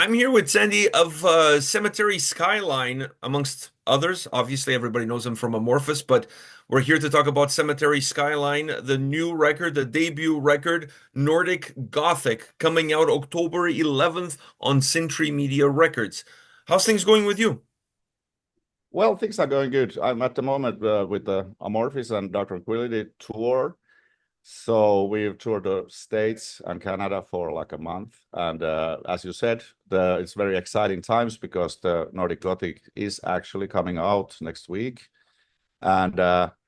I'm here with Sandy of Cemetery Skyline, amongst others. Obviously, everybody knows him from Amorphous, but we're here to talk about Cemetery Skyline, the new record, the debut record, Nordic Gothic, coming out October 11th on Sintry Media Records. How's things going with you? Well, things are going good. I'm at the moment with the Amorphis and Dark Tranquility tour. So we've toured the States and Canada for like a month. And as you said, it's very exciting times because the Nordic Gothic is actually coming out next week. And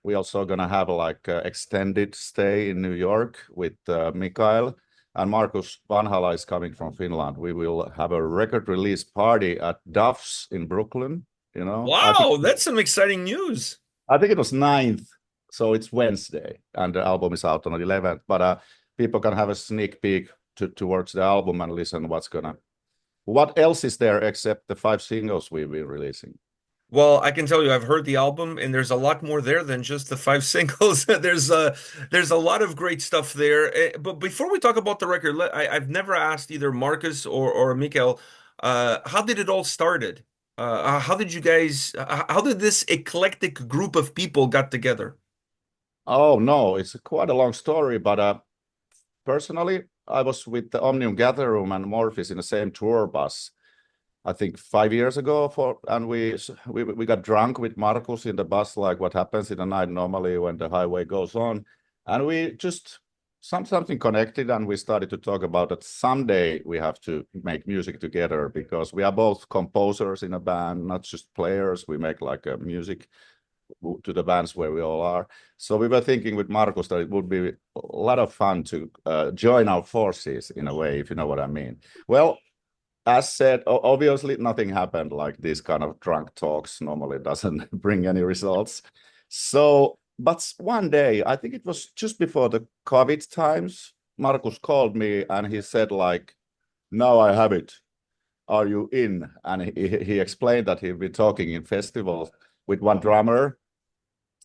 we're also going to have like an extended stay in New York with Mikael. And Markus Vanhala is coming from Finland. We will have a record release party at Duff's in Brooklyn. I think Wow, that's some exciting news. it was 9th, so it's Wednesday, and the album is out on the 11th. But people can have a sneak peek towards the album and listen what else is there except the 5 singles we'll be releasing. Well, I can tell you, I've heard the album, and there's a lot more there than just the five singles. There's a lot of great stuff there. But before we talk about the record, I've never asked either Marcus or Mikael, how did it all started? How did you guys? How did this eclectic group of people got together? Oh no, it's quite a long story, but personally, I was with the Omnium Gather Room and Morphis in the same tour bus. I think 5 years ago, and we got drunk with Markus in the bus, like what happens in the night normally when the highway goes on, and we just something connected, and we started to talk about that someday we have to make music together because we are both composers in a band, not just players. We make like a music to the bands where we all are. So we were thinking with Markus that it would be a lot of fun to join our forces in a way, if you know what I mean. Well, as said, obviously nothing happened. Like these kind of drunk talks normally doesn't bring any results. So, but one day, I think it was just before the COVID times, Markus called me and he said like, now I have it. Are you in? And he explained that he'd been talking in festivals with one drummer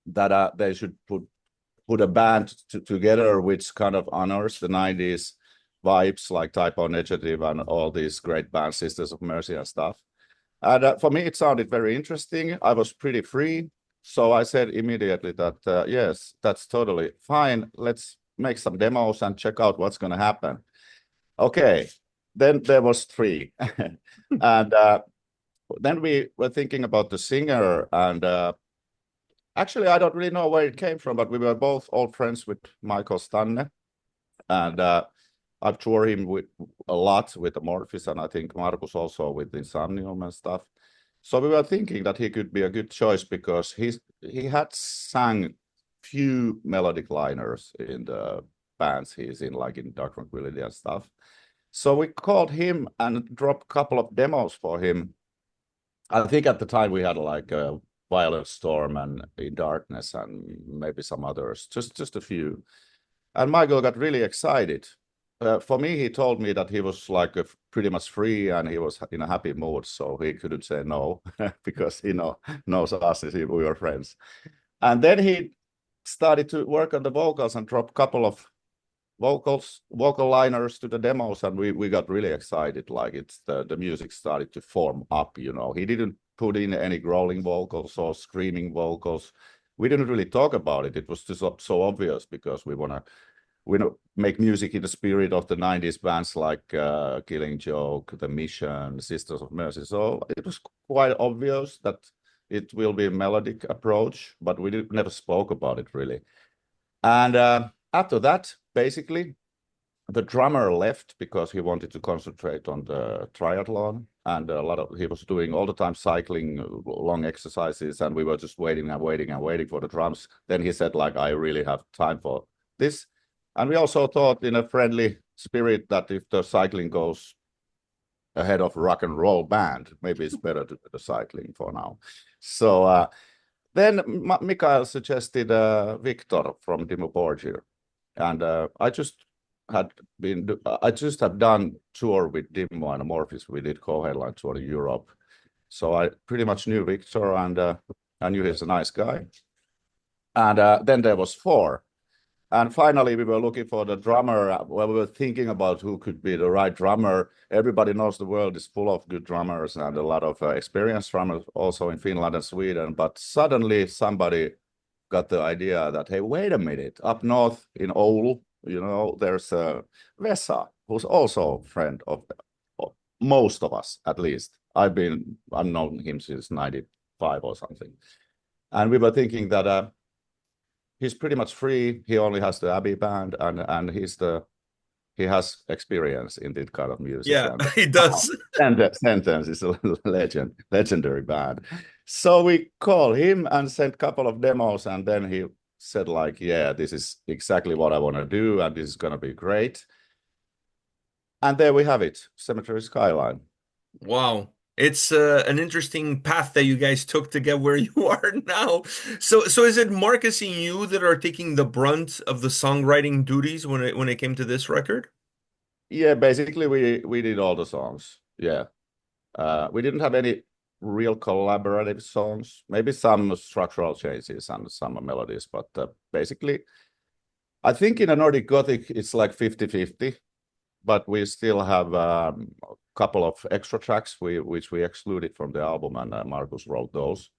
that they should put a band together which kind of honors the 90s vibes like Type O Negative and all these great bands, Sisters of Mercy and stuff. And for me, it sounded very interesting. I was pretty free. So I said immediately that, yes, that's totally fine. Let's make some demos and check out what's going to happen. Okay. Then there was three. And then we were thinking about the singer. And actually, I don't really know where it came from, but we were both old friends with Michael Stanne. And I've toured him with a lot with Amorphis, and I think Markus also with Insomnium and stuff. So we were thinking that he could be a good choice because he had sang few melodic liners in the bands he's in, like in Dark Tranquility and stuff. So we called him and dropped a couple of demos for him. I think at the time we had like a Violet Storm and In Darkness and maybe some others, just a few. And Michael got really excited. For me, he told me that he was like pretty much free and he was in a happy mood, so he couldn't say no because he knows us as we were friends. And then he started to work on the vocals and drop a couple of vocal liners to the demos, and we got really excited. Like it's the music started to form up. He didn't put in any growling vocals or screaming vocals. We didn't really talk about it. It was just so obvious because we make music in the spirit of the 90s bands like Killing Joke, The Mission, Sisters of Mercy. So it was quite obvious that it will be a melodic approach, but we never spoke about it really. And after that, basically, the drummer left because he wanted to concentrate on the triathlon, and he was doing all the time cycling, long exercises, and we were just waiting and waiting and waiting for the drums. Then he said, like, I really have time for this. And we also thought in a friendly spirit that if the cycling goes ahead of rock and roll band, maybe it's better to do the cycling for now. So then Mikael suggested Victor from Dimmu Borgir. And I just have done tour with Dimmu and Amorphis. We did co-headline tour in Europe. So I pretty much knew Victor, and I knew he's a nice guy. And then there was four. And finally, we were looking for the drummer. Well, we were thinking about who could be the right drummer. Everybody knows the world is full of good drummers and a lot of experienced drummers also in Finland and Sweden. But suddenly somebody got the idea that, hey, wait a minute, up north in Oulu, there's Vesa, who's also a friend of most of us, at least. I've known him since 95 or something. And we were thinking that he's pretty much free. He only has the Abbey band, and he has experience in this kind of music. Yeah, And he does. and the Sentence is a legendary band. So we called him and sent a couple of demos, and then he said, like, yeah, this is exactly what I want to do, and this is gonna be great. And there we have it, Cemetery Skyline. Wow. It's an interesting path that you guys took to get where you are now. So is it Marcus and you that are taking the brunt of the songwriting duties when it came to this record? Yeah, basically we did all the songs. Yeah. We didn't have any real collaborative songs, maybe some structural changes and some melodies, but basically, I think in a Nordic Gothic, it's like 50-50, but we still have a couple of extra tracks which we excluded from the album, and Marcus wrote those.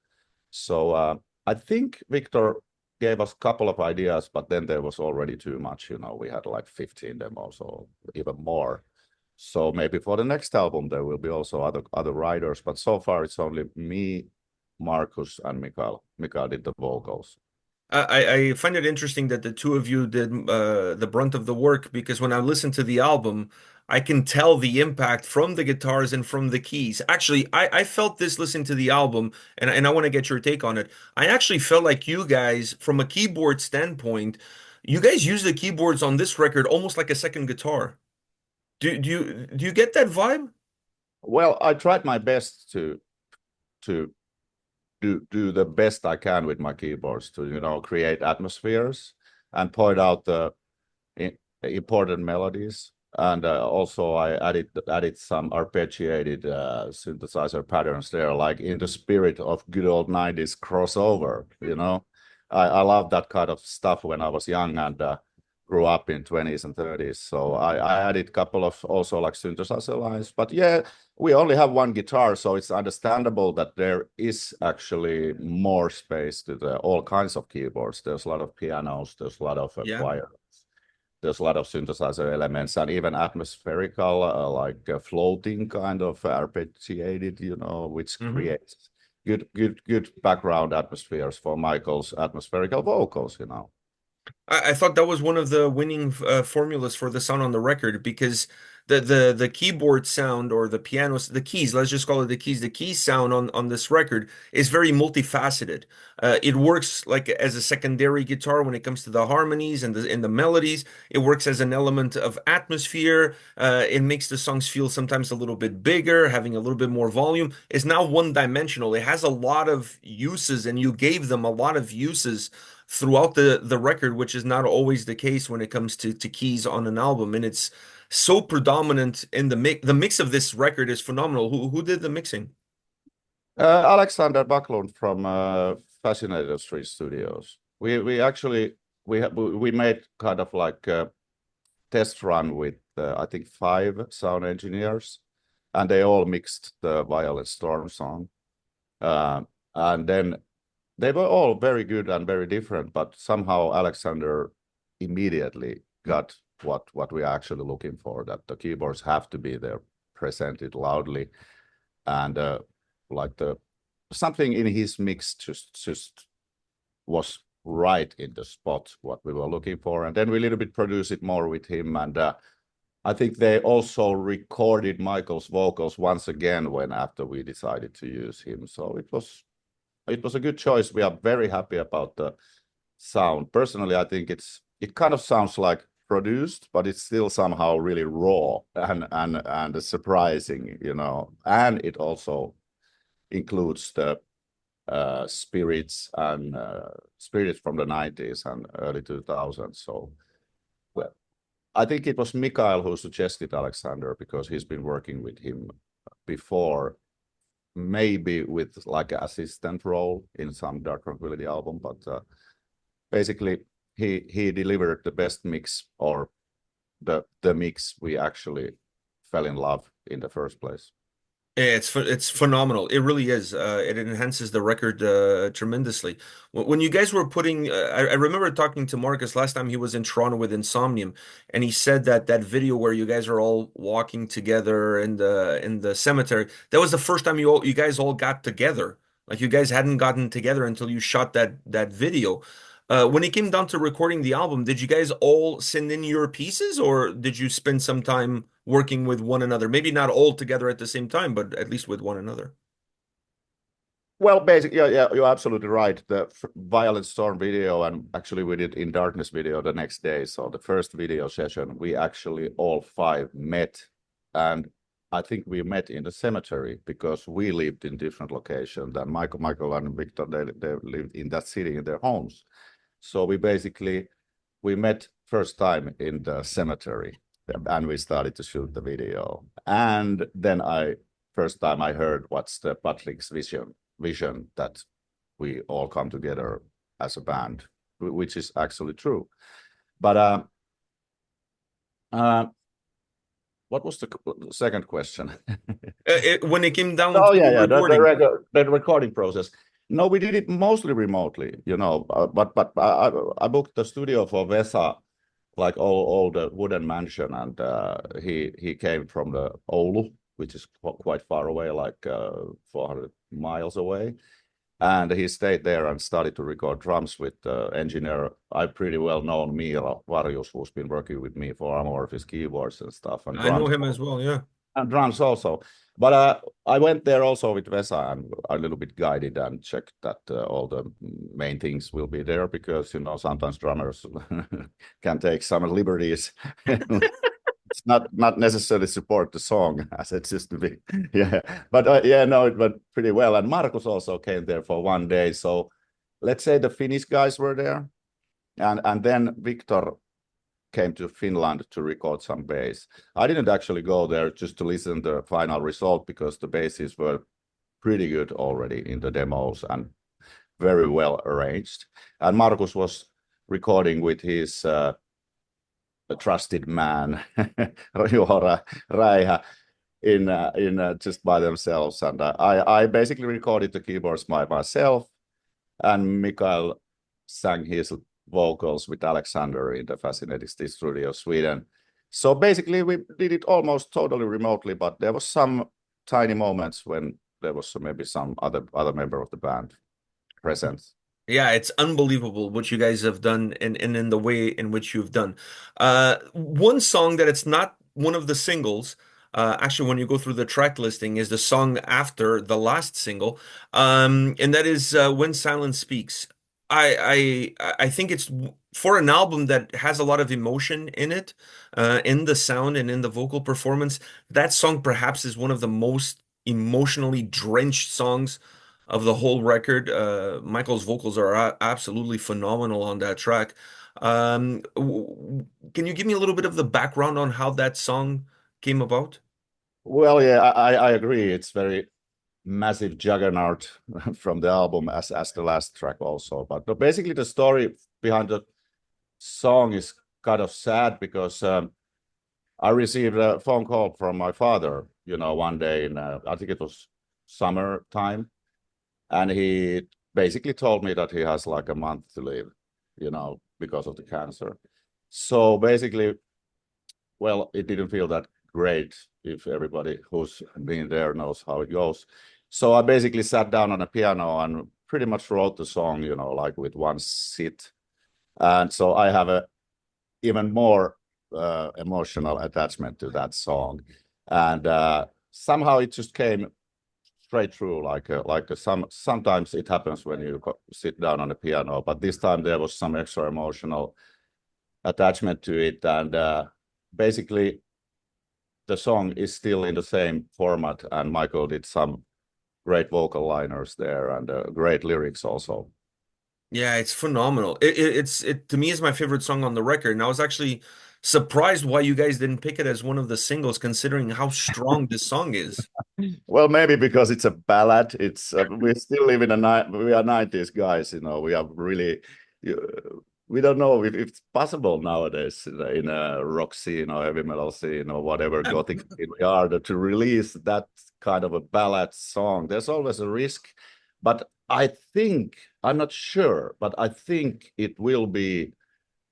So I think Victor gave us a couple of ideas, but then there was already too much. We had like 15 demos or even more. So maybe for the next album there will be also other writers, but so far it's only me, Marcus, and Mikael. Mikael did the vocals. I find it interesting that the two of you did the brunt of the work because when I listen to the album, I can tell the impact from the guitars and from the keys. Actually, I felt this listening to the album, and I want to get your take on it. I actually felt like you guys, from a keyboard standpoint, you guys use the keyboards on this record almost like a second guitar. Do you get that vibe? Well, I tried my best to do the best I can with my keyboards to create atmospheres and point out the important melodies. And also I added some arpeggiated synthesizer patterns there, like in the spirit of good old 90s crossover. I love that kind of stuff when I was young and grew up in 20s and 30s. So I added a couple of also like synthesizer lines. But yeah, we only have one guitar, so it's understandable that there is actually more space to all kinds of keyboards. There's a lot of pianos, there's a lot of Yeah. choir, there's a lot of synthesizer elements, and even atmospherical, like floating kind of arpeggiated, which Hmm. creates good background atmospheres for Michael's atmospherical vocals. I thought that was one of the winning formulas for the sound on the record because the keyboard sound or the pianos, the keys, let's just call it the keys sound on this record is very multifaceted. It works like as a secondary guitar when it comes to the harmonies and the melodies. It works as an element of atmosphere. It makes the songs feel sometimes a little bit bigger, having a little bit more volume. It's now one dimensional. It has a lot of uses, and you gave them a lot of uses throughout the record, which is not always the case when it comes to keys on an album. And it's so predominant in the mix. The mix of this record is phenomenal. Who did the mixing? Alexander Backlund from Fascinator Street Studios. We actually we made kind of like a test run with I think 5 sound engineers, and they all mixed the Violent Storm song. Uh, and then they were all very good and very different, but somehow Alexander immediately got what we are actually looking for, that the keyboards have to be there, presented loudly, and like the something in his mix just was right in the spot what we were looking for. And then we a little bit produced it more with him, and I think they also recorded Michael's vocals once again when after we decided to use him. So it was a good choice. We are very happy about the sound. Personally, I think it kind of sounds like produced, but it's still somehow really raw and surprising. And it also includes the spirits from the 90s and early 2000s. So, well, I think it was Mikael who suggested Alexander because he's been working with him before, maybe with like an assistant role in some Dark Tranquillity album, but basically he delivered the best mix, or the mix we actually fell in love in the first place. It's phenomenal. It really is. It enhances the record tremendously. When you guys were putting, I remember talking to Marcus last time he was in Toronto with Insomnium, and he said that that video where you guys are all walking together in the cemetery, that was the first time you guys all got together. Like you guys hadn't gotten together until you shot that video. When it came down to recording the album, did you guys all send in your pieces, or did you spend some time working with one another? Maybe not all together at the same time, but at least with one another. Well, basically, yeah, you're absolutely right. The Violent Storm video, and actually we did In Darkness video the next day. So the first video session, we actually all five met, and I think we met in the cemetery because we lived in different locations. And Michael and Victor, they lived in that city in their homes. So we met first time in the cemetery, and we started to shoot the video. And then first time I heard what's the Patrick's vision that we all come together as a band, which is actually true. But what was the second question? When it came down Oh to yeah, recording. the recording process. No, we did it mostly remotely, but I booked the studio for Vesa, like all the wooden mansion, and he came from the Oulu, which is quite far away, like 400 miles away. And he stayed there and started to record drums with the engineer. I pretty well known Mira Varjus, who's been working with me for Amorphis keyboards and stuff, and I know drums him as well, yeah. and drums also. But I went there also with Vesa and a little bit guided and checked that all the main things will be there, because sometimes drummers can take some liberties. It's not necessarily support the song as it used to be. Yeah, but yeah, no, it went pretty well. And Markus also came there for one day. So let's say the Finnish guys were there, and then Victor came to Finland to record some bass. I didn't actually go there just to listen to the final result, because the basses were pretty good already in the demos and very well arranged. And Markus was recording with his a trusted man, Juha Räihä, in just by themselves. And I basically recorded the keyboards by myself, and Mikael sang his vocals with Alexander in the Fascinating Studio, Sweden. So basically, we did it almost totally remotely, but there was some tiny moments when there was maybe some other member of the band present. Yeah, it's unbelievable what you guys have done and in the way in which you've done. One song that it's not one of the singles, actually, when you go through the track listing, is the song after the last single, and that is When Silence Speaks. I think it's for an album that has a lot of emotion in it, in the sound and in the vocal performance. That song perhaps is one of the most emotionally drenched songs of the whole record. Michael's vocals are absolutely phenomenal on that track. Can you give me a little bit of the background on how that song came about? Well, yeah, I agree. It's very massive juggernaut from the album as the last track also. But basically, the story behind the song is kind of sad, because I received a phone call from my father, one day in I think it was summertime, and he basically told me that he has like a month to live, because of the cancer. So basically, well, it didn't feel that great, if everybody who's been there knows how it goes. So I basically sat down on a piano and pretty much wrote the song, like with one sit. And so I have a even more emotional attachment to that song. And somehow it just came straight through, sometimes it happens when you sit down on the piano, but this time there was some extra emotional attachment to it. And basically the song is still in the same format, and Michael did some great vocal liners there, and great lyrics also. Yeah, it's phenomenal. It to me is my favorite song on the record, and I was actually surprised why you guys didn't pick it as one of the singles, considering how strong this song is. Well, maybe because it's a ballad. It's we still live in we are 90s guys, we are really we don't know if it's possible nowadays in a rock scene or heavy metal scene or whatever gothic scene we are to release that kind of a ballad song. There's always a risk, but I think I'm not sure, but I think it will be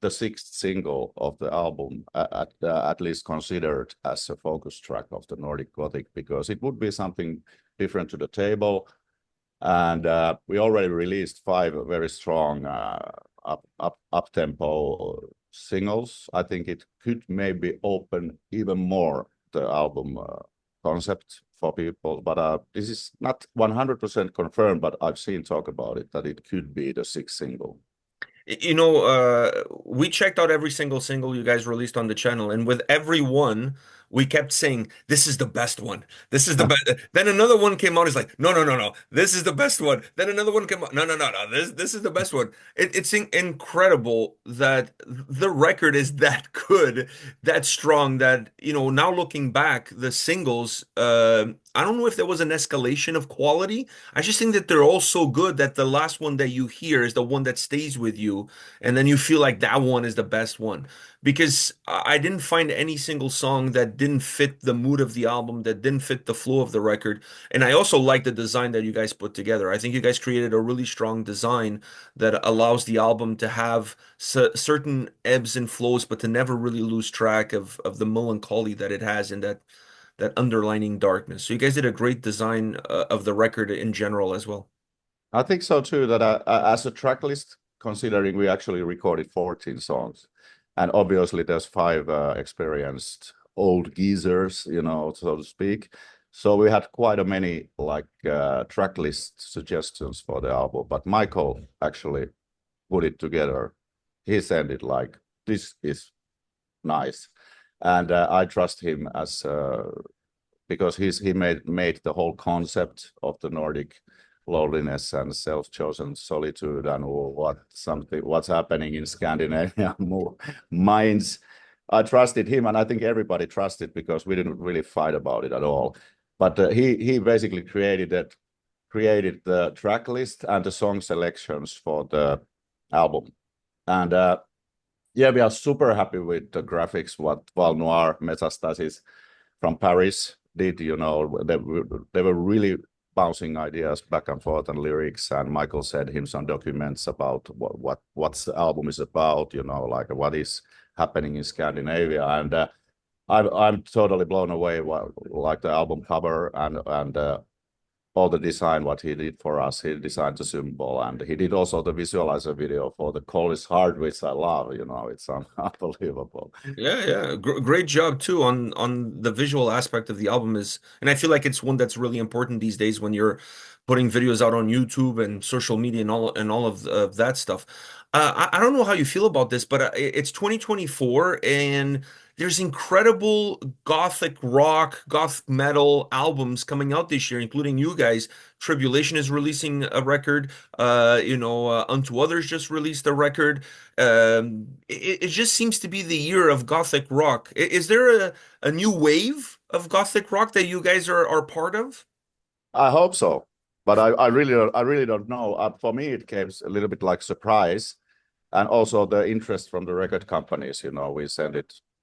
the sixth single of the album, at least considered as a focus track of the Nordic Gothic, because it would be something different to the table. And we already released five very strong up tempo singles. I think it could maybe open even more the album concept for people, but this is not 100% confirmed, but I've seen talk about it that it could be the sixth single. You know, we checked out every single you guys released on the channel, and with every one, we kept saying, "This is the best one. This is the best." Then another one came out. It's like, "No, no, no, no. This is the best one." Then another one came out. "No, no, no, no. This is the best one." It's incredible that the record is that good, that strong. That now looking back, the singles. I don't know if there was an escalation of quality. I just think that they're all so good that the last one that you hear is the one that stays with you, and then you feel like that one is the best one. Because I didn't find any single song that didn't fit the mood of the album, that didn't fit the flow of the record. And I also like the design that you guys put together. I think you guys created a really strong design that allows the album to have certain ebbs and flows, but to never really lose track of the melancholy that it has in that underlining darkness. So you guys did a great design of the record in general as well. I think so too. That as a track list, considering we actually recorded 14 songs, and obviously there's five experienced old geezers, so to speak. So we had quite a many like track list suggestions for the album. But Michael actually put it together. He said it like, "This is nice," and I trust him as because he made the whole concept of the Nordic loneliness and self-chosen solitude and what's happening in Scandinavia minds. I trusted him, and I think everybody trusted because we didn't really fight about it at all. But he basically created the track list and the song selections for the album. And yeah, we are super happy with the graphics, what Val Noir Metastasis from Paris did. They were really bouncing ideas back and forth and lyrics, and Michael sent him some documents about what's the album is about, like what is happening in Scandinavia. And I'm totally blown away like the album cover and all the design what he did for us. He designed the symbol, and he did also the visualizer video for the Call is Hard, which I love. It's unbelievable. Yeah, yeah. Great job too on the visual aspect of the album and I feel like it's one that's really important these days when you're putting videos out on YouTube and social media and all of that stuff. I don't know how you feel about this, but it's 2024 and there's incredible gothic rock, goth metal albums coming out this year, including you guys. Tribulation is releasing a record. Unto Others just released a record. It just seems to be the year of gothic rock. Is there a new wave of gothic rock that you guys are part of? I hope so, but I really don't know. For me, it came a little bit like surprise, and also the interest from the record companies.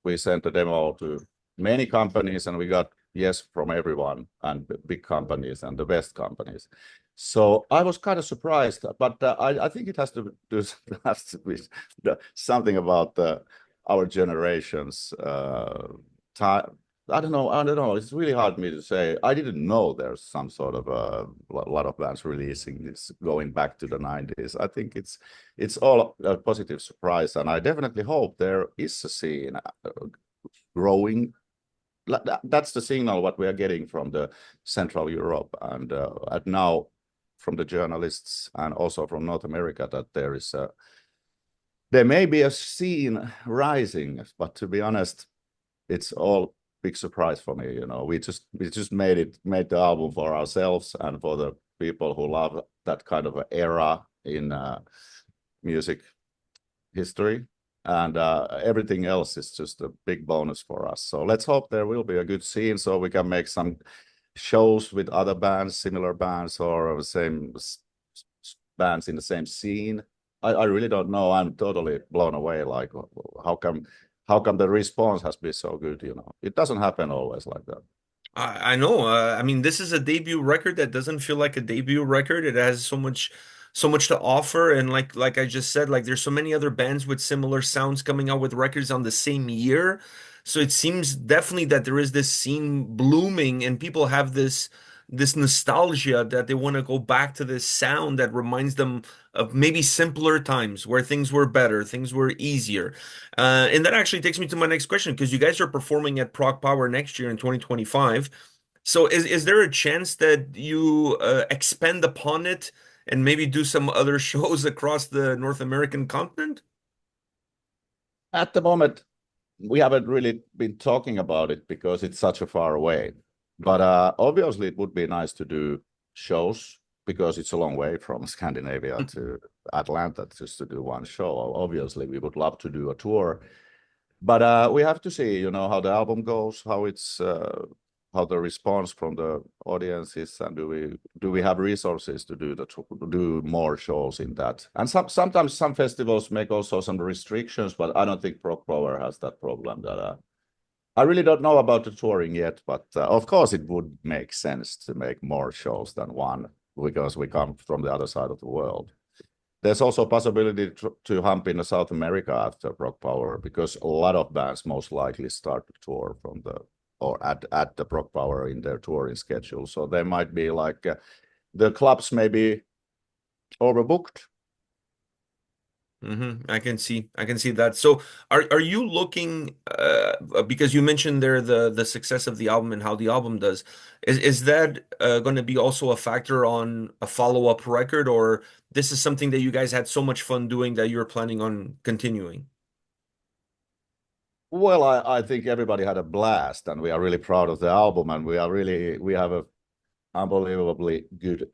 We sent the demo to many companies, and we got yes from everyone, and big companies and the best companies. So I was kind of surprised, but I think it has to do has to be something about our generation's time. I don't know. I don't know. It's really hard for me to say. I didn't know there's some sort of a lot of bands releasing this going back to the 90s. I think it's all a positive surprise, and I definitely hope there is a scene growing. That's the signal what we are getting from the Central Europe and now from the journalists and also from North America that there may be a scene rising, but to be honest, it's all big surprise for me. We just made the album for ourselves and for the people who love that kind of era in music history, and everything else is just a big bonus for us. So let's hope there will be a good scene so we can make some shows with other bands, similar bands, or the same bands in the same scene. I really don't know. I'm totally blown away. Like, how come how come the response has been so good? You know, it doesn't happen always like that. I know. I mean, this is a debut record that doesn't feel like a debut record. It has so much to offer, and like I just said, like there's so many other bands with similar sounds coming out with records on the same year. So it seems definitely that there is this scene blooming, and people have this nostalgia that they want to go back to this sound that reminds them of maybe simpler times where things were better, things were easier. And that actually takes me to my next question because you guys are performing at Proc Power next year in 2025. So is there a chance that you expand upon it and maybe do some other shows across the North American continent? At the moment, we haven't really been talking about it because it's such a far away. But obviously, it would be nice to do shows because it's a long way from Scandinavia to Atlanta just to do one show. Obviously, we would love to do a tour, but we have to see, you know, how the album goes, how it's how the response from the audience is, and do we have resources to do more shows in that? And sometimes some festivals make also some restrictions, but I don't think Proc Power has that problem. That I really don't know about the touring yet, but of course it would make sense to make more shows than one because we come from the other side of the world. There's also a possibility to hump in South America after Rock Power because a lot of bands most likely start to tour from the or at the Rock Power in their touring schedule. So they might be like the clubs may be overbooked. I can see that. So are you looking because you mentioned there the success of the album and how the album does. Is that going to be also a factor on a follow-up record, or this is something that you guys had so much fun doing that you're planning on continuing? Well, I think everybody had a blast, and we are really proud of the album, and we have a unbelievably good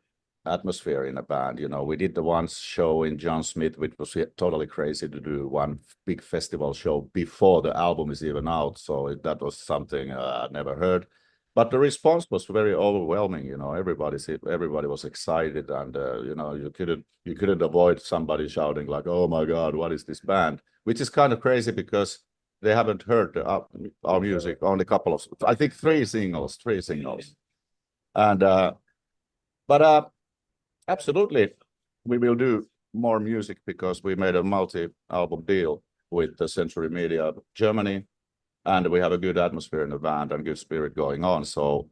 atmosphere in a band. You know, we did the one show in John Smith, which was totally crazy to do one big festival show before the album is even out. So that was something I never heard. But the response was very overwhelming. You know, everybody was excited, and you know, you couldn't avoid somebody shouting like, "Oh my God, what is this band?" Which is kind of crazy because they haven't heard our music. Only a couple of, I think, three singles, and but absolutely, we will do more music because we made a multi-album deal with the Century Media Germany, and we have a good atmosphere in the band and good spirit going on. So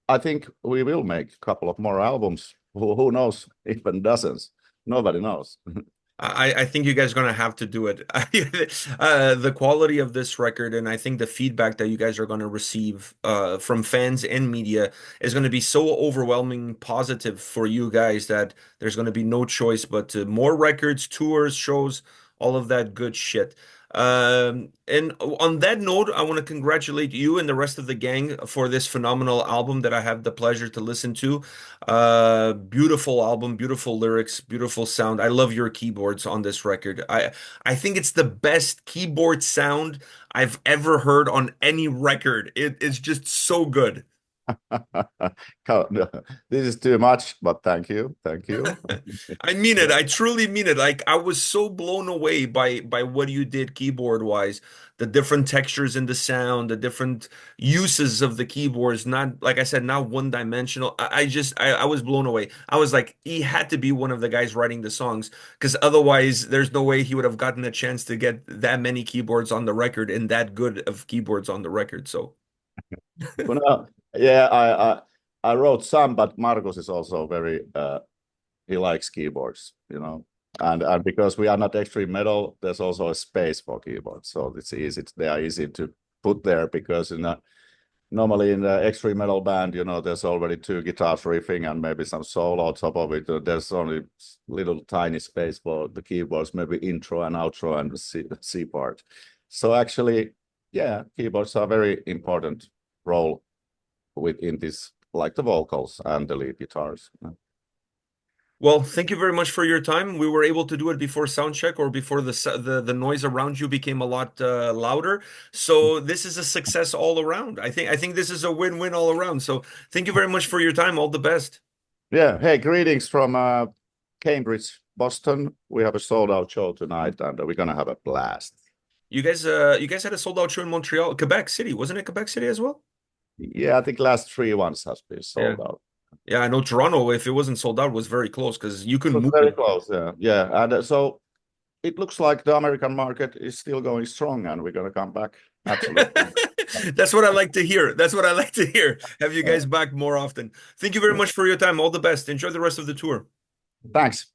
I think we will make a couple of more albums. Who knows? Even dozens. Nobody knows. I think you guys are gonna have to do it. The quality of this record, and I think the feedback that you guys are gonna receive from fans and media is gonna be so overwhelming positive for you guys that there's gonna be no choice but to more records, tours, shows, all of that good shit. And on that note, I want to congratulate you and the rest of the gang for this phenomenal album that I have the pleasure to listen to. Beautiful album, beautiful lyrics, beautiful sound. I love your keyboards on this record. I think it's the best keyboard sound I've ever heard on any record. It is just so good. No, this is too much, but thank you. Thank you. I mean it. Yeah. I truly mean it. Like I was so blown away by what you did keyboard wise, the different textures in the sound, the different uses of the keyboards. Not like I said, not one dimensional. I was blown away. I was like, he had to be one of the guys writing the songs because otherwise, there's no way he would have gotten a chance to get that many keyboards on the record and that good of keyboards on the record. So. Well, no, yeah, I wrote some, but Marcus is also very he likes keyboards, you know. And because we are not extreme metal, there's also a space for keyboards. So it's easy, they are easy to put there because normally in the extreme metal band, you know, there's already two guitars riffing and maybe some solo on top of it. There's only little tiny space for the keyboards, maybe intro and outro and the C part. So actually, yeah, keyboards are very important role within this, like the vocals and the lead guitars. Well, thank you very much for your time. We were able to do it before sound check or before the noise around you became a lot louder. So this is a success all around. I think this is a win-win all around. So thank you very much for your time. All the best. Yeah. Hey, greetings from Cambridge, Boston. We have a sold out show tonight, and we're gonna have a blast. You guys had a sold out show in Montreal, Quebec City, wasn't it Quebec City as well? Yeah, I think last three ones has been Yeah. sold out. Yeah, I know Toronto, if it wasn't sold out, was very close because you couldn't It was move very it. close. Yeah, yeah, and so it looks like the American market is still going strong, and we're gonna come back. Absolutely. That's what I like to hear. That's what I like to hear. Have you guys back more often. Thank you very much for your time. All the best. Enjoy the rest of the tour. Thanks.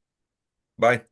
Bye.